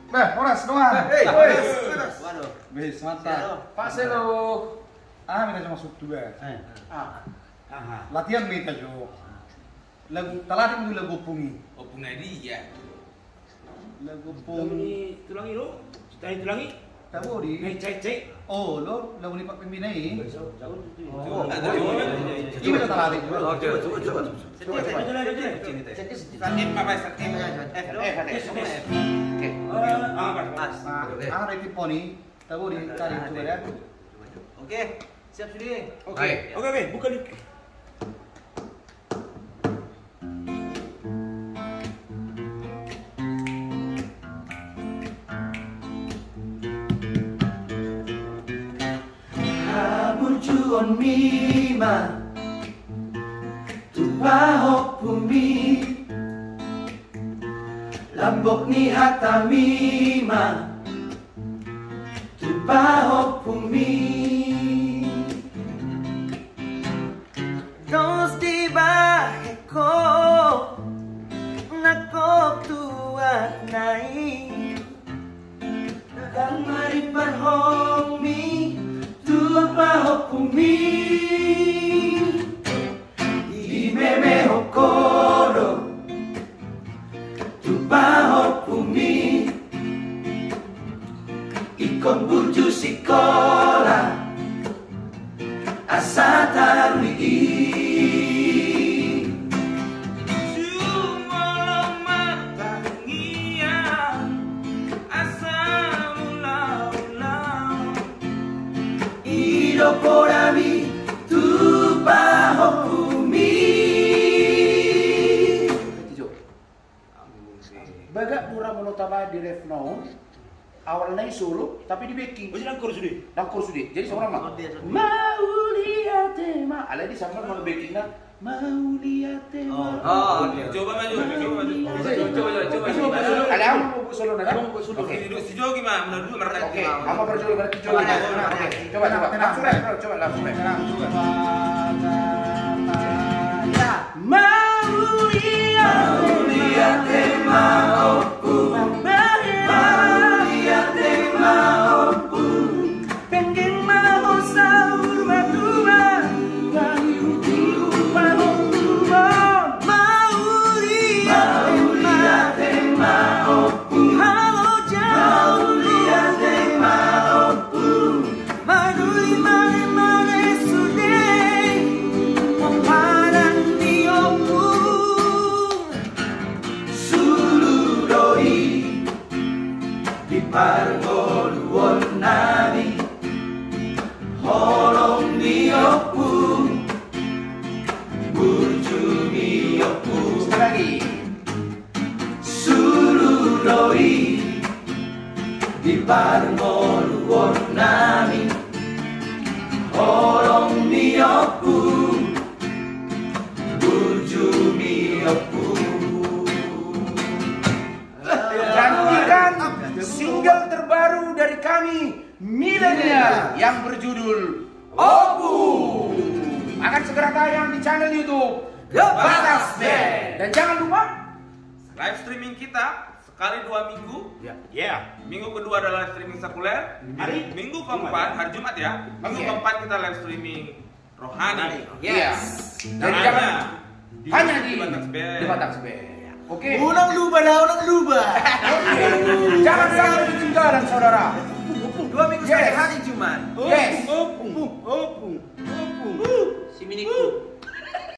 Horas doang. Waduh. Wis, mantap. Pak Selo. Minta cuma masuk 2. Latihan minta jo. Lagu talatik dulu lagu pungi. Opung dia. Lagu Ini tulangi lo. Cari tulangi. Tahu di. Cek. Oh, lo lagu ni Pak Pembina ini. Jauh. Ini minta talatik juga. Coba. Ada tipe ni. Tahu di cari coba ya. Oke, siap sudah. Oke, buka nih. On mima Tupahok pumi Lambok ni hatamima Tupahok pumi Dos di baheko Nakok tuat nai Dan mari parhomi Tupahok pumi Imeme hokoro Tupahok pumi Ikon buju sikola Asa tarui por mí, tu bajo bumi. Baga murah monotama di ref now. Awalnya solo, tapi di backing. Oh, dangkur sudah. Jadi seorang mah. Mau lihat tema. Ala di sambil mau backing na. Mau lihat tema. Coba maju. Ada yang mau solo nada? Oke, si Jo gimana? Menurut lu mereka Oke, apa berjolo berarti Jo. Coba. Langsung langsung. Mau lihat tema opu. Pargoluon nami Holong miopu Burju miopu Sekali lagi Sururoi Di pargoluon nami Holong miopu Burju miopu Janjikan single terbaru dari kami Milenial yang berjudul Opu akan segera tayang di channel YouTube The Batas Band. Dan jangan lupa live streaming kita sekali 2 minggu. Minggu kedua adalah live streaming sekuler. Minggu keempat hari Jumat ya. Minggu keempat kita live streaming rohani. Dan jangan hanya di Batas Band. Oke. Ulang luba. Jangan sampai ketinggalan saudara. 2 minggu sekali hari Jumat. Yes. Opung. Si Miniku.